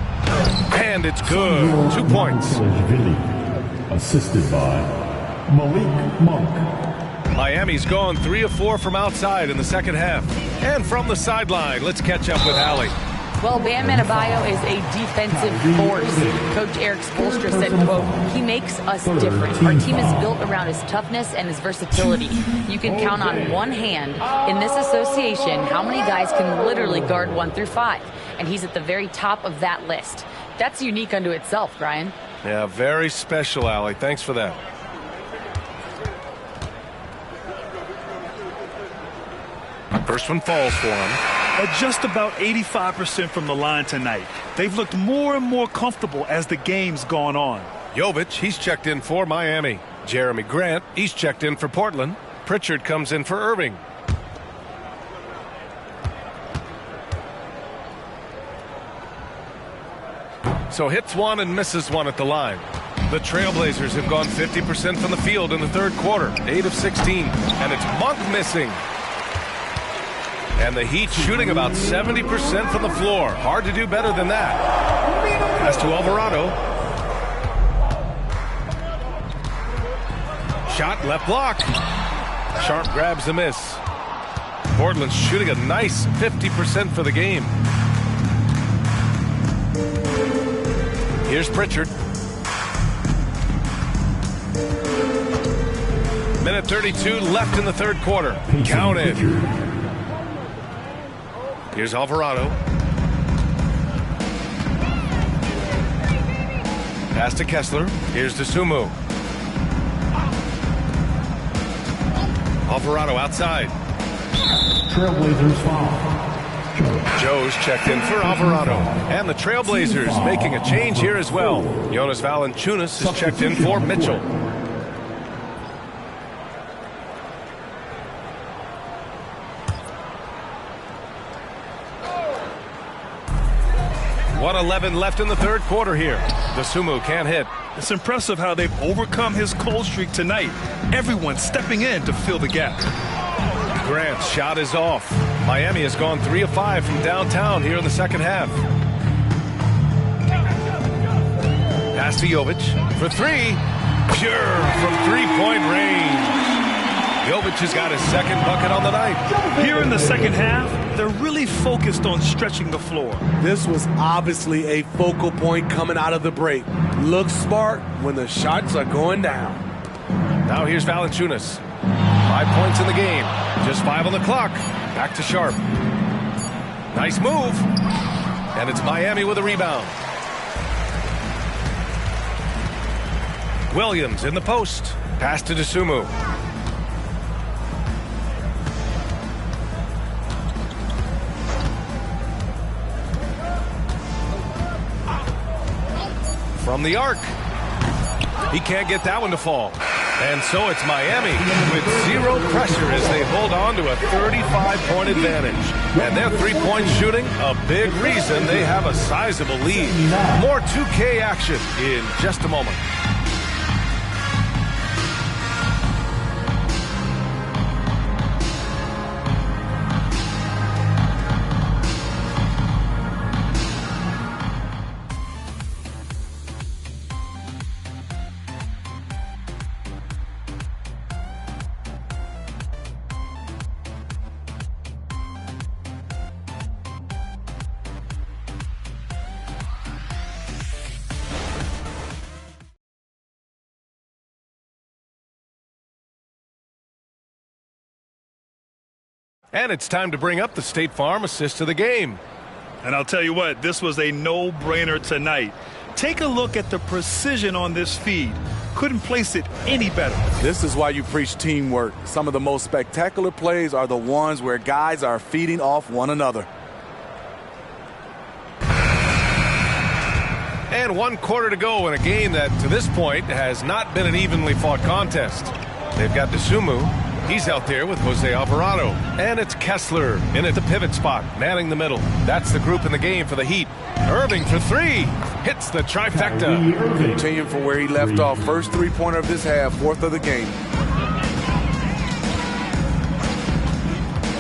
And it's good. 2 points. Assisted by Malik Monk. Miami's gone 3 of 4 from outside in the second half. And from the sideline, let's catch up with Allie. Well, Bam Adebayo is a defensive force. Coach Eric Spoelstra said, quote, he makes us different. Our team is built around his toughness and his versatility. You can count on one hand in this association how many guys can literally guard 1 through 5. And he's at the very top of that list. That's unique unto itself, Brian. Yeah, very special, Allie. Thanks for that. First one falls for him. At just about 85% from the line tonight. They've looked more and more comfortable as the game's gone on. Jovic, he's checked in for Miami. Jeremy Grant, he's checked in for Portland. Pritchard comes in for Irving. So hits one and misses one at the line. The Trailblazers have gone 50% from the field in the third quarter. 8 of 16. And it's Monk missing. And the Heat shooting about 70% from the floor. Hard to do better than that. Pass to Alvarado. Shot left block. Sharp grabs the miss. Portland's shooting a nice 50% for the game. Here's Pritchard. Minute 32 left in the third quarter. Counted. Here's Alvarado. Pass to Kessler. Here's Dosunmu. Alvarado outside. Trailblazers foul. Joe's checked in for Alvarado. And the Trailblazers making a change here as well. Jonas Valanciunas is checked in for Mitchell. .11 left in the third quarter here. Dosunmu can't hit. It's impressive how they've overcome his cold streak tonight. Everyone stepping in to fill the gap. Grant's shot is off. Miami has gone 3 of 5 from downtown here in the second half. Pass to Jovic for 3. Pure from 3-point range. Jovic has got his 2nd bucket on the night. Here in the second half, they're really focused on stretching the floor. This was obviously a focal point coming out of the break. Looks smart when the shots are going down. Now here's Valanciunas. 5 points in the game. Just 5 on the clock. Back to Sharp. Nice move. And it's Miami with a rebound. Williams in the post. Pass to Dosunmu. From the arc. He can't get that one to fall. And so it's Miami with 0 pressure as they hold on to a 35-point advantage. And their 3-point shooting, a big reason they have a sizable lead. More 2K action in just a moment. And it's time to bring up the State Farm assist of the game. And I'll tell you what, this was a no-brainer tonight. Take a look at the precision on this feed. Couldn't place it any better. This is why you preach teamwork. Some of the most spectacular plays are the ones where guys are feeding off one another. And 1 quarter to go in a game that, to this point, has not been an evenly fought contest. They've got Desumo. He's out there with Jose Alvarado. And it's Kessler in at the pivot spot, manning the middle. That's the group in the game for the Heat. Irving for 3. Hits the trifecta. Continuing from where he left off. First three-pointer of this half, 4th of the game.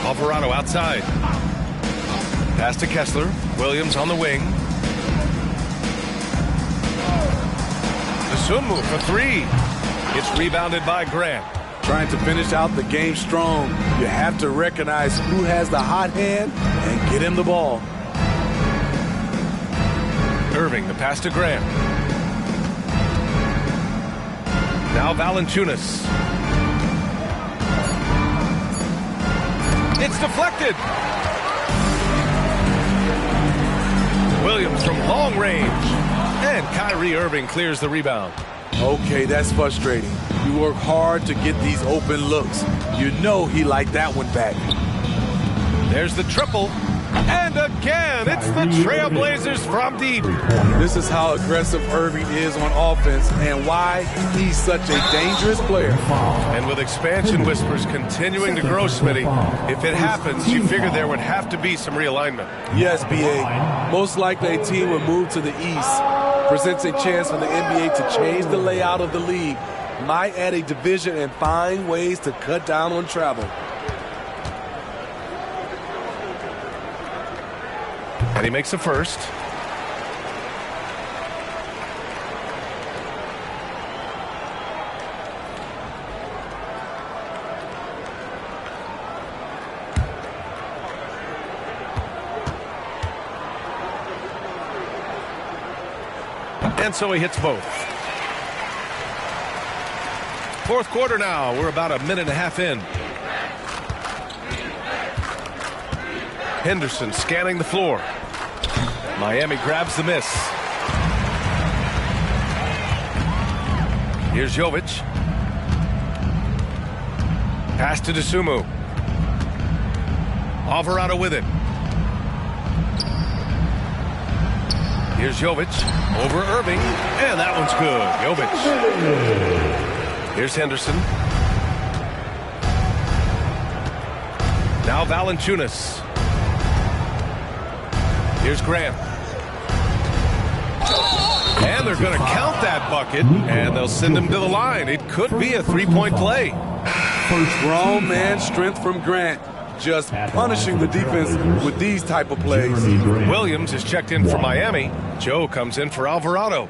Alvarado outside. Pass to Kessler. Williams on the wing. Desumo for 3. It's rebounded by Grant. Trying to finish out the game strong, you have to recognize who has the hot hand and get him the ball. Irving, the pass to Grant. Now Valanciunas. It's deflected. Williams from long range. And Kyrie Irving clears the rebound. Okay, that's frustrating. You work hard to get these open looks. You know he liked that one back. There's the triple. And again, it's the Trailblazers from deep. This is how aggressive Irving is on offense and why he's such a dangerous player. And with expansion whispers continuing to grow, Smitty, if it happens, you figure there would have to be some realignment. Yes, B.A. Most likely a team will move to the east. Presents a chance for the NBA to change the layout of the league. Might add a division and find ways to cut down on travel. And he makes a first. And so he hits both. 4th quarter now. We're about a minute and a half in. Henderson scanning the floor. Miami grabs the miss. Here's Jovic. Pass to Desumo. Alvarado with it. Here's Jovic over Irving. And that one's good. Jovic. Here's Henderson. Now Valanciunas. Here's Grant. And they're going to count that bucket, and they'll send him to the line. It could be a three-point play. Grown man strength from Grant. Just punishing the defense with these type of plays. Williams is checked in for Miami. Joe comes in for Alvarado.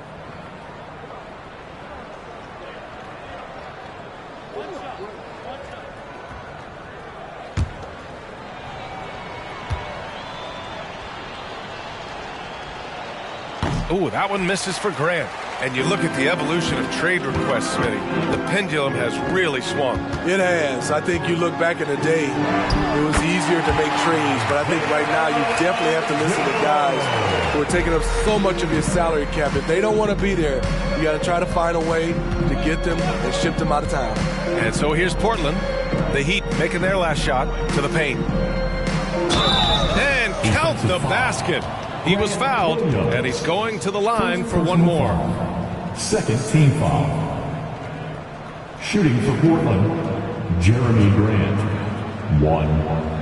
Ooh, that one misses for Grant. And you look at the evolution of trade requests, Smitty. The pendulum has really swung. It has. I think you look back in the day, it was easier to make trades. But I think right now you definitely have to listen to guys who are taking up so much of your salary cap. If they don't want to be there, you got to try to find a way to get them and ship them out of town. And so here's Portland. The Heat making their last shot to the paint. And count the basket. He was fouled, and he's going to the line for one more. Second team foul. Shooting for Portland, Jeremy Grant, 1.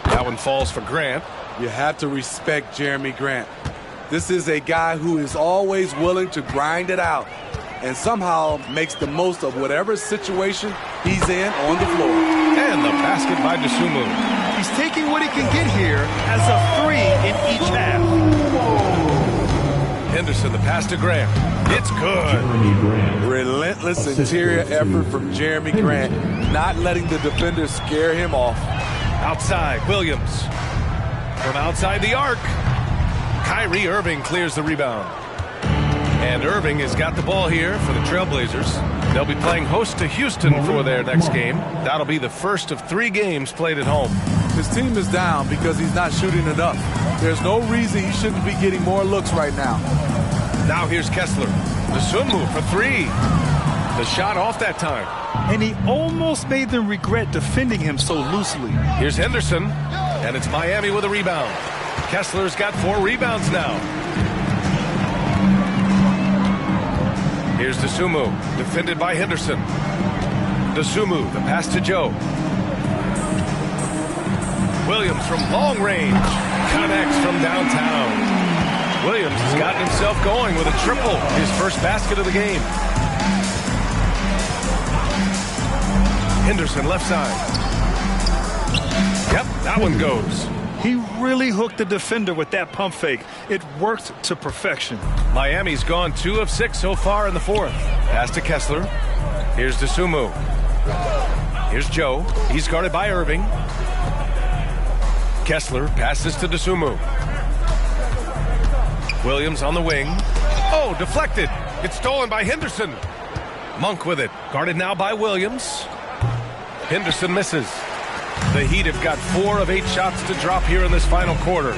That one falls for Grant. You have to respect Jeremy Grant. This is a guy who is always willing to grind it out and somehow makes the most of whatever situation he's in on the floor. And the basket by Desumo. He's taking what he can get here as a 3 in each half. Henderson, the pass to Grant. It's good. Relentless interior effort from Jeremy Grant, not letting the defender scare him off. Outside, Williams. From outside the arc, Kyrie Irving clears the rebound. And Irving has got the ball here for the Trailblazers. They'll be playing host to Houston for their next game. That'll be the first of 3 games played at home. His team is down because he's not shooting enough. There's no reason he shouldn't be getting more looks right now. Now here's Kessler. The swim move for 3. The shot off that time. And he almost made them regret defending him so loosely. Here's Henderson, and it's Miami with a rebound. Kessler's got 4 rebounds now. Here's Dosunmu, defended by Henderson. Dosunmu, the pass to Joe. Williams from long range, connects from downtown. Williams has gotten himself going with a triple, his first basket of the game. Henderson left side. Yep, that one goes. He really hooked the defender with that pump fake. It worked to perfection. Miami's gone 2 of 6 so far in the 4th. Pass to Kessler. Here's Dosunmu. Here's Joe. He's guarded by Irving. Kessler passes to Dosunmu. Williams on the wing. Oh, deflected. It's stolen by Henderson. Monk with it. Guarded now by Williams. Henderson misses. The Heat have got 4 of 8 shots to drop here in this final quarter.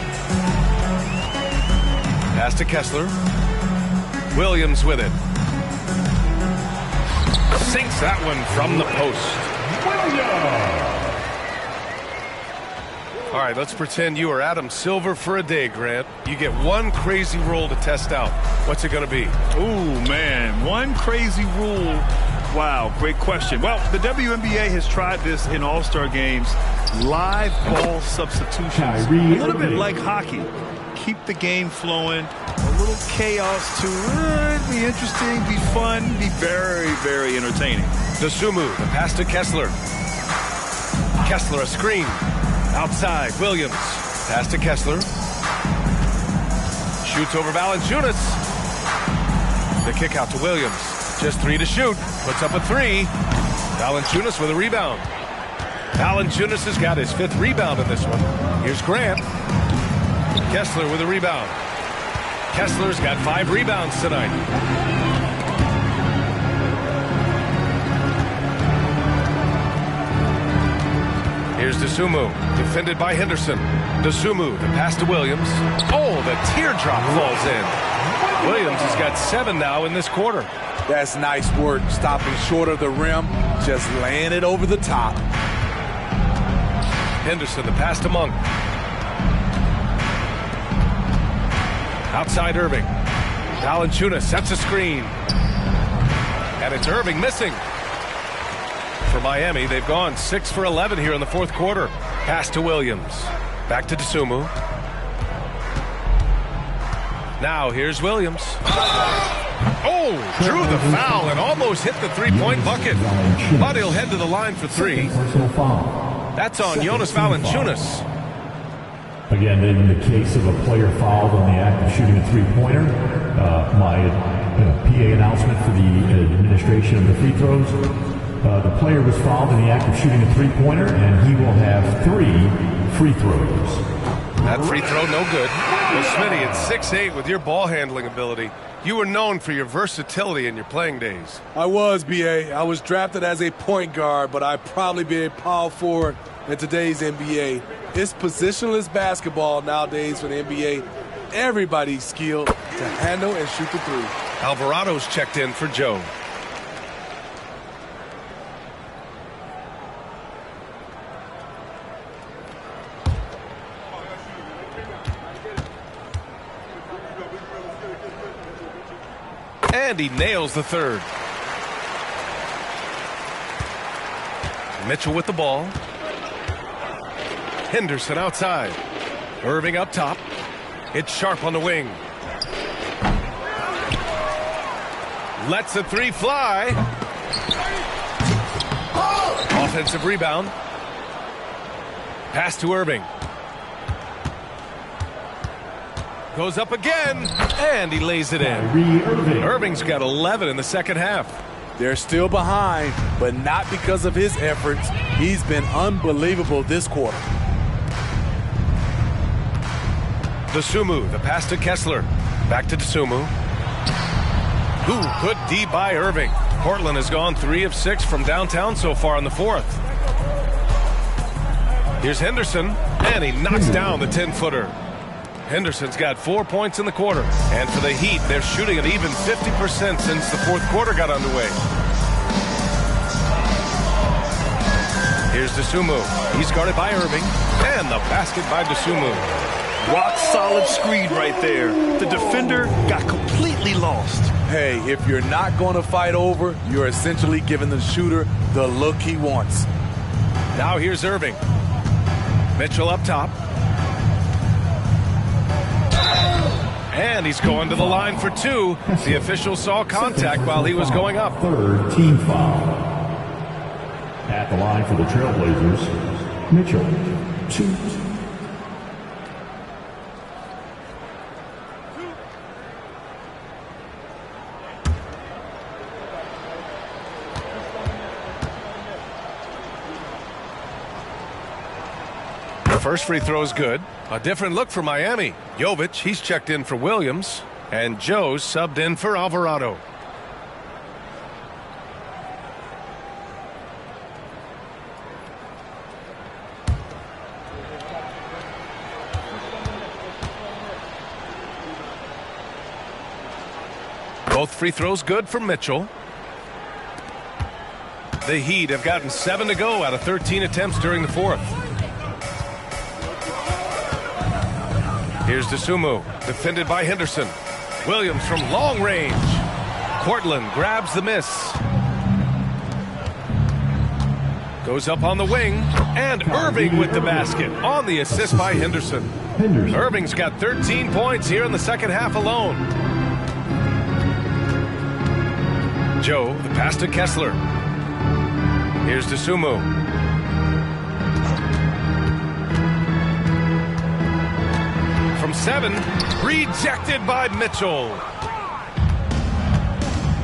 Pass to Kessler. Williams with it. Sinks that one from the post. All right, let's pretend you are Adam Silver for a day, Grant. You get one crazy rule to test out. What's it going to be? Ooh, man, one crazy rule. Wow, great question. Well, the WNBA has tried this in all-star games. Live ball substitutions. A little bit like hockey. Keep the game flowing. A little chaos to be interesting, be fun, be very, very entertaining. Dosunmu, the pass to Kessler. Kessler, a screen. Outside, Williams. Pass to Kessler. Shoots over Valanciunas. The kick out to Williams. Just 3 to shoot. Puts up a 3. Valanciunas with a rebound. Valanciunas has got his 5th rebound in this one. Here's Grant. Kessler with a rebound. Kessler's got 5 rebounds tonight. Here's Dosunmu, defended by Henderson. Dosunmu, the pass to Williams. Oh, the teardrop falls in. Williams has got 7 now in this quarter. That's nice work, stopping short of the rim, just laying it over the top. Henderson, the pass to Monk. Outside Irving. Valanciunas sets a screen. And it's Irving missing. For Miami, they've gone 6 for 11 here in the 4th quarter. Pass to Williams. Back to Dosunmu. Now here's Williams. Oh, drew the foul and almost hit the 3-point bucket. But he'll head to the line for 3. That's on Jonas Valanciunas. Again, in the case of a player fouled on the act of shooting a 3-pointer, my PA announcement for the administration of the free throws, the player was fouled in the act of shooting a 3-pointer, and he will have 3 free throws. That free throw, no good. Well, Smitty, at 6'8", with your ball handling ability, you were known for your versatility in your playing days. I was, B.A. I was drafted as a point guard, but I'd probably be a power forward in today's NBA. It's positionless basketball nowadays for the NBA. Everybody's skilled to handle and shoot the 3. Alvarado's checked in for Joe. And he nails the 3rd. Mitchell with the ball. Henderson outside. Irving up top. It's Sharp on the wing. Lets the 3 fly. Offensive rebound. Pass to Irving. Goes up again, and he lays it in. Irving's got 11 in the second half. They're still behind, but not because of his efforts. He's been unbelievable this quarter. Dosunmu, the pass to Kessler. Back to Dosunmu. Ooh, good D by Irving. Portland has gone 3 of 6 from downtown so far in the fourth. Here's Henderson, and he knocks down the 10-footer. Henderson's got 4 points in the quarter. And for the Heat, they're shooting at even 50% since the fourth quarter got underway. Here's Dosunmu. He's guarded by Irving. And the basket by Dosunmu. Rock solid screen right there. The defender got completely lost. Hey, if you're not going to fight over, you're essentially giving the shooter the look he wants. Now here's Irving. Mitchell up top. And he's going to the line for 2. The official saw contact while he was going up. Third team foul. At the line for the Trailblazers, Mitchell, 2. First free throw is good. A different look for Miami. Jovic, he's checked in for Williams. And Joe's subbed in for Alvarado. Both free throws good for Mitchell. The Heat have gotten 7 to go out of 13 attempts during the fourth. Here's Dosunmu, defended by Henderson. Williams from long range. Cortland grabs the miss. Goes up on the wing. And Irving with the basket on the assist by Henderson. Irving's got 13 points here in the second half alone. Joe, the pass to Kessler. Here's Dosunmu. From 7, rejected by Mitchell.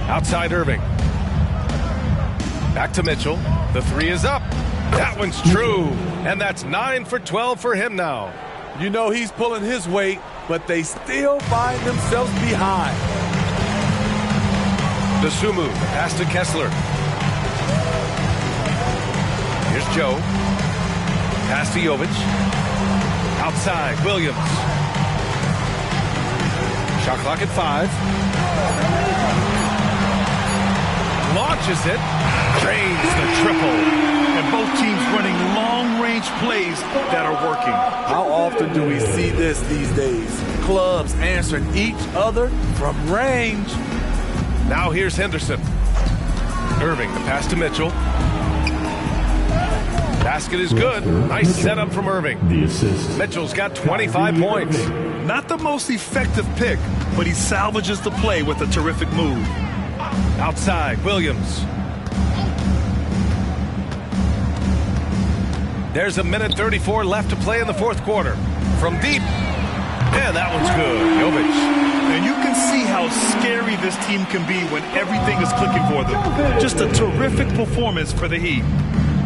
Outside Irving. Back to Mitchell. The 3 is up. That one's true. And that's 9 for 12 for him now. You know he's pulling his weight, but they still find themselves behind. Dosunmu, pass to Kessler. Here's Joe. Pass to Jovic. Outside, Williams. Shot clock at 5. Launches it. Drains the triple. And both teams running long-range plays that are working. How often do we see this these days? Clubs answering each other from range. Now here's Henderson. Irving, the pass to Mitchell. Basket is good. Nice setup from Irving. The assist. Mitchell's got 25 points. Not the most effective pick, but he salvages the play with a terrific move. Outside, Williams. There's 1:34 left to play in the fourth quarter. From deep. And that one's good. Jovic. And you can see how scary this team can be when everything is clicking for them. Just a terrific performance for the Heat.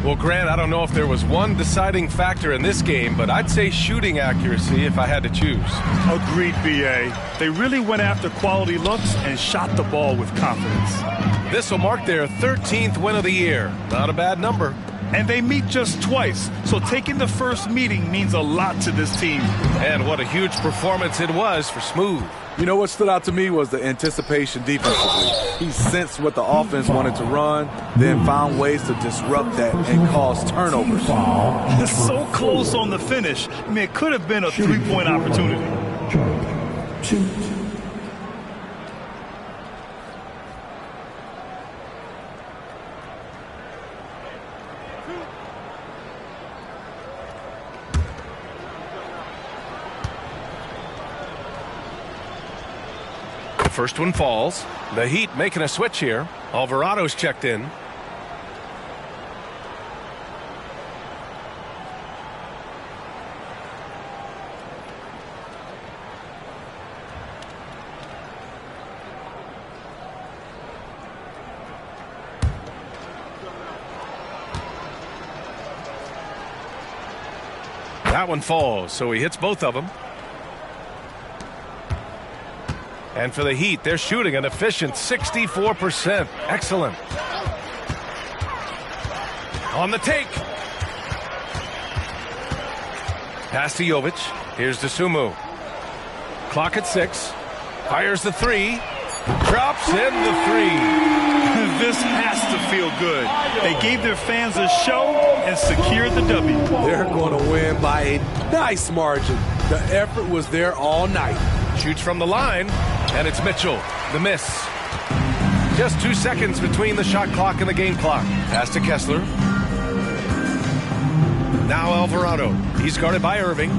Well, Grant, I don't know if there was one deciding factor in this game, but I'd say shooting accuracy if I had to choose. Agreed, B.A. They really went after quality looks and shot the ball with confidence. This will mark their 13th win of the year. Not a bad number. And they meet just twice, so taking the first meeting means a lot to this team. And what a huge performance it was for Smooth. You know what stood out to me was the anticipation defensively. He sensed what the offense wanted to run, then found ways to disrupt that and cause turnovers. It's so close on the finish. I mean, it could have been a three-point opportunity. First one falls. The Heat making a switch here. Alvarado's checked in. That one falls, so he hits both of them. And for the Heat, they're shooting an efficient 64%. Excellent. On the take. Pass to Jovic. Here's Dosunmu. Clock at 6. Fires the 3. Drops in the 3. This has to feel good. They gave their fans a show and secured the W. They're going to win by a nice margin. The effort was there all night. Shoots from the line, and it's Mitchell. The miss. Just 2 seconds between the shot clock and the game clock. Pass to Kessler. Now Alvarado. He's guarded by Irving.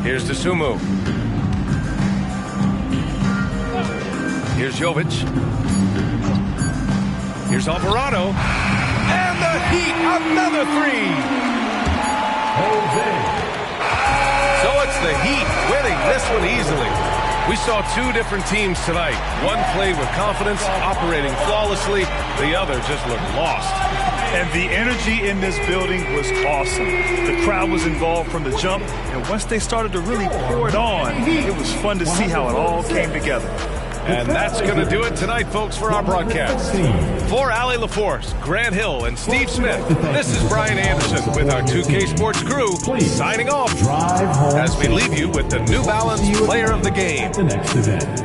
Here's Dosunmu. Here's Jovic. Here's Alvarado. And the Heat, another 3. So it's the Heat winning this one easily. We saw 2 different teams tonight. One played with confidence, operating flawlessly. The other just looked lost. And the energy in this building was awesome. The crowd was involved from the jump, and once they started to really pour it on, it was fun to see how it all came together. And that's going to do it tonight, folks, for our broadcast. For Allie LaForce, Grant Hill, and Steve Smith, this is Brian Anderson with our 2K Sports crew signing off as we leave you with the New Balance Player of the Game. The next event.